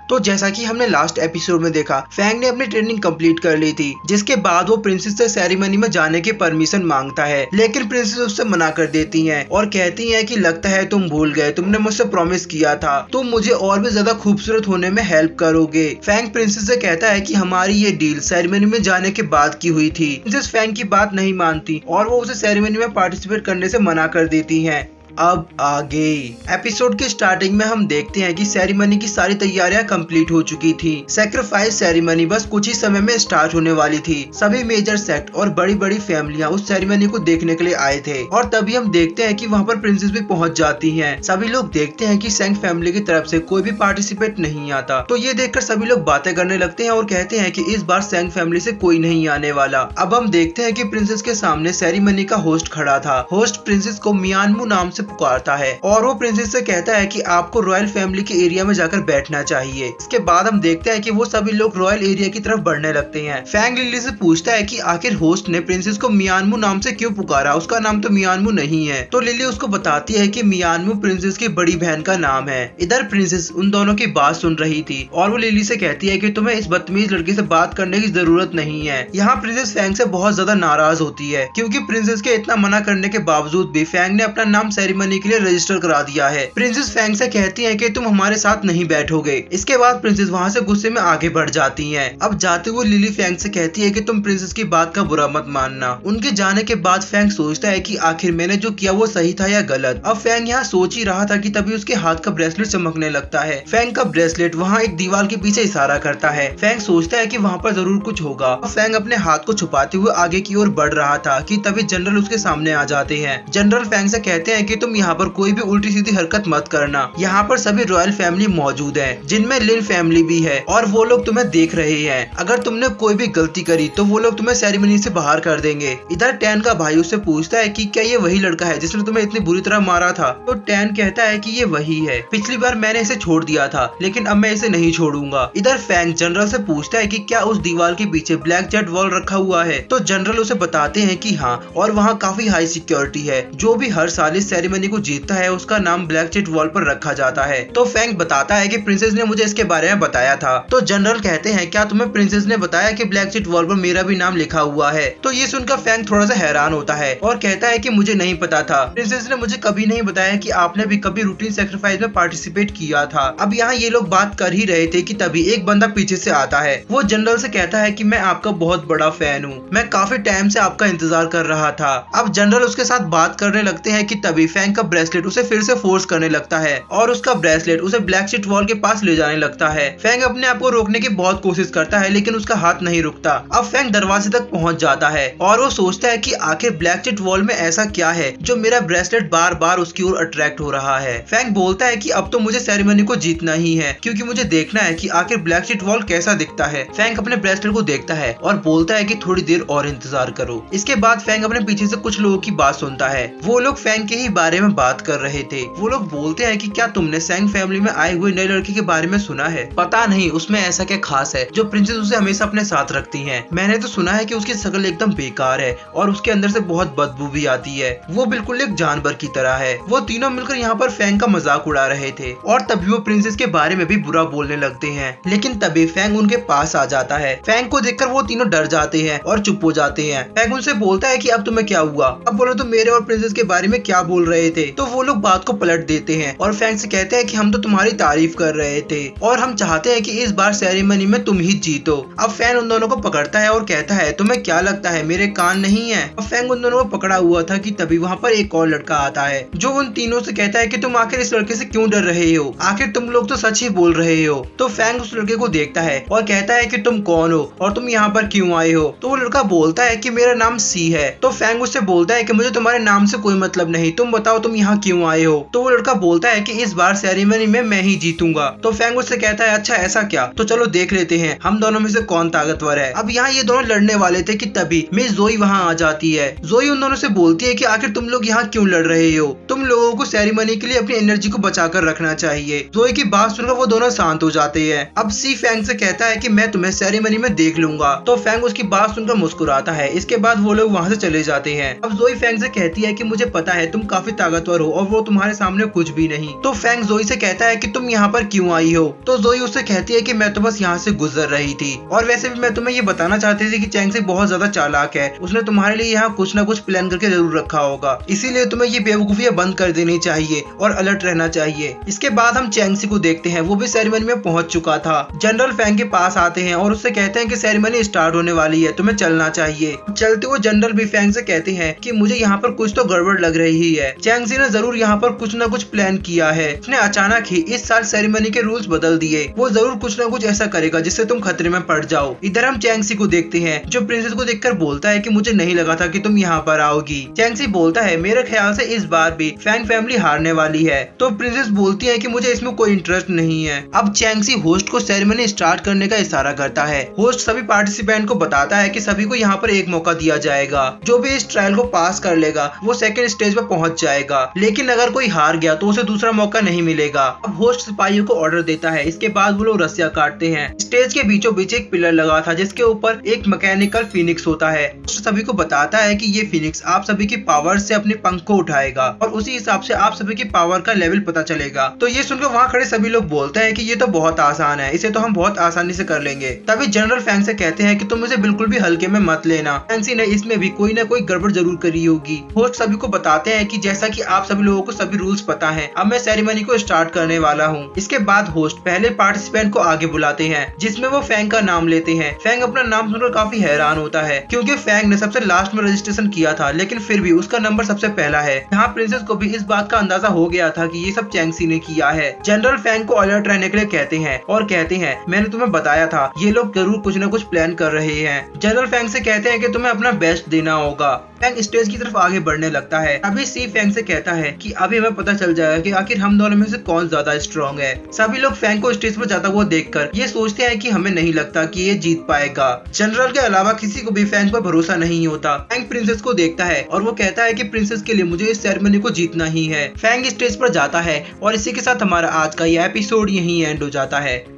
तो जैसा कि हमने लास्ट एपिसोड में देखा, फैंग ने अपनी ट्रेनिंग कंप्लीट कर ली थी, जिसके बाद वो प्रिंसेस से सेरेमनी में जाने की परमिशन मांगता है, लेकिन प्रिंसेस उससे मना कर देती हैं और कहती हैं कि लगता है तुम भूल गए, तुमने मुझसे प्रॉमिस किया था, तुम मुझे और भी ज्यादा खूबसूरत होने में हेल्प करोगे। फैंग प्रिंसेस से कहता है कि हमारी ये डील सेरेमनी में जाने के बाद की हुई थी। प्रिंसेस फैंग की बात नहीं मानती और वो उसे सेरेमनी में पार्टिसिपेट करने से मना कर देती हैं। अब आगे एपिसोड के स्टार्टिंग में हम देखते हैं कि सेरेमनी की सारी तैयारियां कंप्लीट हो चुकी थी। सैक्रिफाइस सेरेमनी बस कुछ ही समय में स्टार्ट होने वाली थी। सभी मेजर सेक्ट और बड़ी बड़ी फैमिलियां उस सेरेमनी को देखने के लिए आए थे और तभी हम देखते हैं कि वहां पर प्रिंसेस भी पहुंच जाती हैं। सभी लोग देखते हैं कि सेंग फैमिली की तरफ से कोई भी पार्टिसिपेट नहीं आता, तो ये देखकर सभी लोग बातें करने लगते हैं और कहते हैं कि इस बार सेंग फैमिली से कोई नहीं आने वाला। अब हम देखते हैं कि प्रिंसेस के सामने सेरेमनी का होस्ट खड़ा था। होस्ट प्रिंसेस को मियानमू नाम से पुकारता है और वो प्रिंसेस से कहता है कि आपको रॉयल फैमिली के एरिया में जाकर बैठना चाहिए। इसके बाद हम देखते हैं कि वो सभी लोग रॉयल एरिया की तरफ बढ़ने लगते हैं। फैंग लिली से पूछता है कि आखिर होस्ट ने प्रिंसेस को मियानमू नाम से क्यों पुकारा, उसका नाम तो मियानमू नहीं है। तो लिली उसको बताती है कि मियानमू प्रिंसेस की बड़ी बहन का नाम है। इधर प्रिंसेस उन दोनों की बात सुन रही थी और वो लिली से कहती है कि तुम्हें इस बदतमीज लड़के से बात करने की जरूरत नहीं है। यहाँ प्रिंसेस फैंग से बहुत ज्यादा नाराज होती है क्योंकि प्रिंसेस के इतना मना करने के बावजूद भी फैंग ने अपना नाम सेरेमनी के लिए रजिस्टर करा दिया है। प्रिंसेस फैंग से कहती है कि तुम हमारे साथ नहीं बैठोगे। इसके बाद प्रिंसेस वहाँ से गुस्से में आगे बढ़ जाती हैं। अब जाते हुए लिली फैंग से कहती है कि तुम प्रिंसेस की बात का बुरा मत मानना। उनके जाने के बाद फैंग सोचता है कि आखिर मैंने जो किया वो सही था या गलत। अब फैंग यहाँ सोच ही रहा था कि तभी उसके हाथ का ब्रेसलेट चमकने लगता है। फैंग का ब्रेसलेट वहाँ एक दीवार के पीछे इशारा करता है। फैंग सोचता है कि वहाँ पर जरूर कुछ होगा। फैंग अपने हाथ को छुपाते हुए आगे की ओर बढ़ रहा था कि तभी जनरल उसके सामने आ जाते हैं। जनरल फैंग से कहते हैं कि तुम यहाँ पर कोई भी उल्टी सीधी हरकत मत करना। यहाँ पर सभी रॉयल फैमिली मौजूद है, जिनमें लिन फैमिली भी है और वो लोग तुम्हें देख रहे हैं। अगर तुमने कोई भी गलती करी तो वो लोग तुम्हें सेरेमनी से बाहर कर देंगे। इधर टैन का भाई उससे पूछता है कि क्या ये वही लड़का है जिसने तुम्हें इतनी बुरी तरह मारा था। तो टैन कहता है कि ये वही है, पिछली बार मैंने इसे छोड़ दिया था लेकिन अब मैं इसे नहीं छोड़ूंगा। इधर फैंग जनरल से पूछता है कि क्या उस दीवार के पीछे ब्लैक जेट वॉल रखा हुआ है। तो जनरल उसे बताते हैं कि हाँ, और वहाँ काफी हाई सिक्योरिटी है। जो भी हर साल इस सेरेमनी को जीतता है उसका नाम ब्लैक जेट वॉल पर रखा जाता है। तो फैंग बताता है कि प्रिंसेस ने मुझे इसके बारे में बताया था। तो जनरल कहते हैं क्या तुम्हें प्रिंसेस ने बताया कि ब्लैक जेट वॉल पर मेरा भी नाम लिखा हुआ है। तो ये सुनकर फैंग थोड़ा सा हैरान होता है और कहता है कि मुझे नहीं पता था, प्रिंसेस ने मुझे कभी नहीं बताया कि आपने भी कभी रूटीन सैक्रिफाइस में पार्टिसिपेट किया था। अब यहाँ ये लोग बात कर ही रहे थे कि तभी एक बंदा पीछे से आता है। वो जनरल से कहता है कि मैं आपका बहुत बड़ा फैन हूँ, मैं काफी टाइम से आपका इंतजार कर रहा था। अब जनरल उसके साथ बात करने लगते हैं कि तभी फैंग का ब्रेसलेट उसे फिर से फोर्स करने लगता है और उसका ब्रेसलेट उसे ब्लैक जेट वॉल के पास ले जाने लगता है। फैंग अपने आप को रोकने की बहुत कोशिश करता है लेकिन उसका हाथ नहीं रुकता। अब फैंग दरवाजे तक पहुंच जाता है और वो सोचता है कि आखिर ब्लैक जेट वॉल में ऐसा क्या है जो मेरा ब्रेसलेट बार बार उसकी ओर अट्रैक्ट हो रहा है। फैंग बोलता है कि अब तो मुझे सेरेमनी को जीतना ही है क्योंकि मुझे देखना है कि आखिर ब्लैक जेट वॉल कैसा दिखता है। फैंग अपने ब्रेसलेट को देखता है और बोलता है कि थोड़ी देर और इंतजार करो। इसके बाद फैंग अपने पीछे से कुछ लोगों की बात सुनता है। वो लोग फैंग के ही बारे में बात कर रहे थे। वो लोग बोलते हैं कि क्या तुमने सेंग फैमिली में आए हुए नए लड़के के बारे में सुना है? पता नहीं उसमें ऐसा क्या खास है जो प्रिंसेस उसे हमेशा अपने साथ रखती हैं। मैंने तो सुना है कि उसकी शक्ल एकदम बेकार है और उसके अंदर से बहुत बदबू भी आती है। वो बिल्कुल एक जानवर की तरह है। वो तीनों मिलकर यहाँ पर फैंग का मजाक उड़ा रहे थे और तभी वो प्रिंसेस के बारे में भी बुरा बोलने लगते हैं। लेकिन तभी फैंग उनके पास आ जाता है। फैंग को देखकर वो तीनों डर जाते हैं और चुप हो जाते हैं। फैंग उनसे बोलता है कि अब तुम्हें क्या हुआ? अब बोलो तो मेरे और प्रिंसेस के बारे में क्या बोल रहे थे? तो वो लोग बात को पलट देते हैं और फैंग से कहते हैं कि हम तो तुम्हारी तारीफ कर रहे थे और हम चाहते हैं कि इस बार सेरेमनी में तुम ही जीतो। अब फैंग उन दोनों को पकड़ता है और कहता है तुम्हें क्या लगता है मेरे कान नहीं है? अब फैंग उन दोनों को पकड़ा हुआ था कि तभी वहाँ पर एक और लड़का आता है जो उन तीनों से कहता है कि तुम आखिर इस लड़के से क्यों डर रहे हो? आखिर तुम लोग तो सच ही बोल रहे हो। तो फैंग उस लड़के को देखता है और कहता है कि तुम कौन हो और तुम यहाँ पर क्यों आए हो? तो वो लड़का बोलता है कि मेरा नाम सी है। तो फैंग उससे बोलता है कि मुझे तुम्हारे नाम से कोई मतलब नहीं, तुम बताओ तुम यहाँ क्यों आए हो? तो वो लड़का बोलता है कि इस बार सेरेमनी में मैं ही जीतूंगा। तो फैंग उससे कहता है अच्छा ऐसा क्या? तो चलो देख लेते हैं हम दोनों में से कौन ताकतवर है। अब यहाँ ये दोनों लड़ने वाले थे कि तभी मिस जोई वहाँ आ जाती है। जोई उन दोनों से बोलती है कि आखिर तुम लोग यहाँ क्यों लड़ रहे हो? तुम लोगों को सेरेमनी के लिए अपनी एनर्जी को बचाकर रखना चाहिए। जोई की बात सुनकर वो दोनों शांत हो जाते हैं। अब सी फैंग से कहता है कि मैं तुम्हें सेरेमनी में देख लूंगा। तो फैंग उसकी बात सुनकर मुस्कुराता है। इसके बाद वो लोग वहाँ से चले जाते हैं। अब जोई फैंग से कहती है कि मुझे पता है तुम काफी ताकतवर हो और वो तुम्हारे सामने कुछ भी नहीं। तो फैंग जोई से कहता है कि तुम यहाँ पर क्यों आई हो? तो जोई उससे कहती है कि मैं तो बस यहाँ से गुजर रही थी, और वैसे भी मैं तुम्हें ये बताना चाहती थी कि चैंगसी बहुत ज्यादा चालाक है, उसने तुम्हारे लिए यहाँ कुछ ना कुछ प्लान करके जरूर रखा होगा, इसीलिए तुम्हें ये बेवकूफियां बंद कर देनी चाहिए और अलर्ट रहना चाहिए। इसके बाद हम चैंगसी को देखते हैं, वो भी सेरेमनी में पहुंच चुका था। जनरल फैंग के पास आते हैं और उससे कहते हैं कि सेरेमनी स्टार्ट होने वाली है, तुम्हें चलना चाहिए। चलते हुए जनरल भी फैंग से कहते हैं कि मुझे यहाँ पर कुछ तो गड़बड़ लग रही है, चैंगसी ने जरूर यहाँ पर कुछ न कुछ प्लान किया है, उसने अचानक ही इस साल सेरेमनी के रूल्स बदल दिए, वो जरूर कुछ न कुछ ऐसा करेगा जिससे तुम खतरे में पड़ जाओ। इधर हम चैंगसी को देखते हैं जो प्रिंसेस को देखकर बोलता है कि मुझे नहीं लगा था कि तुम यहाँ पर आओगी। चैंगसी बोलता है मेरे ख्याल से इस बार भी फैंग फैमिली हारने वाली है। तो प्रिंसेस बोलती है कि मुझे इसमें कोई इंटरेस्ट नहीं है। अब चैंगसी होस्ट को सेरेमनी स्टार्ट करने का इशारा करता है। होस्ट सभी पार्टिसिपेंट को बताता है कि सभी को यहाँ पर एक मौका दिया जाएगा, जो भी इस ट्रायल को पास कर लेगा वो सेकंड स्टेज पर पहुंच जाएगा, लेकिन अगर कोई हार गया तो उसे दूसरा मौका नहीं मिलेगा। अब होस्ट सिपाहियों को ऑर्डर देता है। इसके बाद वो लोग रस्सियां काटते हैं। स्टेज के बीचों बीच एक पिलर लगा था जिसके ऊपर एक मैकेनिकल फिनिक्स होता है। होस्ट सभी को बताता है कि ये फिनिक्स आप सभी की पावर से अपने पंख को उठाएगा और उसी हिसाब से आप सभी की पावर का लेवल पता चलेगा। तो ये सुनकर वहाँ खड़े सभी लोग बोलते हैं कि ये तो बहुत आसान है, इसे तो हम बहुत आसानी से कर लेंगे। तभी जनरल फैंग से कहते हैं कि तुम इसे बिल्कुल भी हल्के में मत लेना, फैंसी ने इसमें भी कोई ना कोई गड़बड़ जरूर करी होगी। होस्ट सभी को बताते हैं कि जैसा कि आप सभी लोगों को सभी रूल्स पता है, अब मैं सेरेमनी को स्टार्ट करने वाला हूँ। इसके बाद होस्ट पहले पार्टिसिपेंट को आगे बुलाते हैं जिसमें वो फैंग का नाम लेते हैं। फैंग अपना नाम सुनकर काफी हैरान होता है क्योंकि फैंग ने सबसे लास्ट में रजिस्ट्रेशन किया था, लेकिन फिर भी उसका नंबर सबसे पहला है। यहाँ प्रिंसेस को भी इस बात का अंदाजा हो गया था कि ये सब चैंगसी ने किया है। जनरल फैंग को अलर्ट रहने के लिए कहते हैं और कहते हैं मैंने तुम्हें बताया था ये लोग जरूर कुछ न कुछ प्लान कर रहे हैं। जनरल फैंग से कहते हैं कि तुम्हें अपना बेस्ट देना होगा। फैंग स्टेज की तरफ आगे बढ़ने लगता है। अभी सी फैंग से कहता है कि अभी हमें पता चल जाएगा कि आखिर हम दोनों में से कौन ज्यादा स्ट्रॉन्ग है। सभी लोग फैंग को स्टेज पर जाता हुआ देखकर ये सोचते हैं कि हमें नहीं लगता कि ये जीत पाएगा। जनरल के अलावा किसी को भी फैंग पर भरोसा नहीं होता। फैंग प्रिंसेस को देखता है और वो कहता है कि प्रिंसेस के लिए मुझे इस सेरेमनी को जीतना ही है। फैंग स्टेज पर जाता है और इसी के साथ हमारा आज का यह एपिसोड यहीं एंड हो जाता है।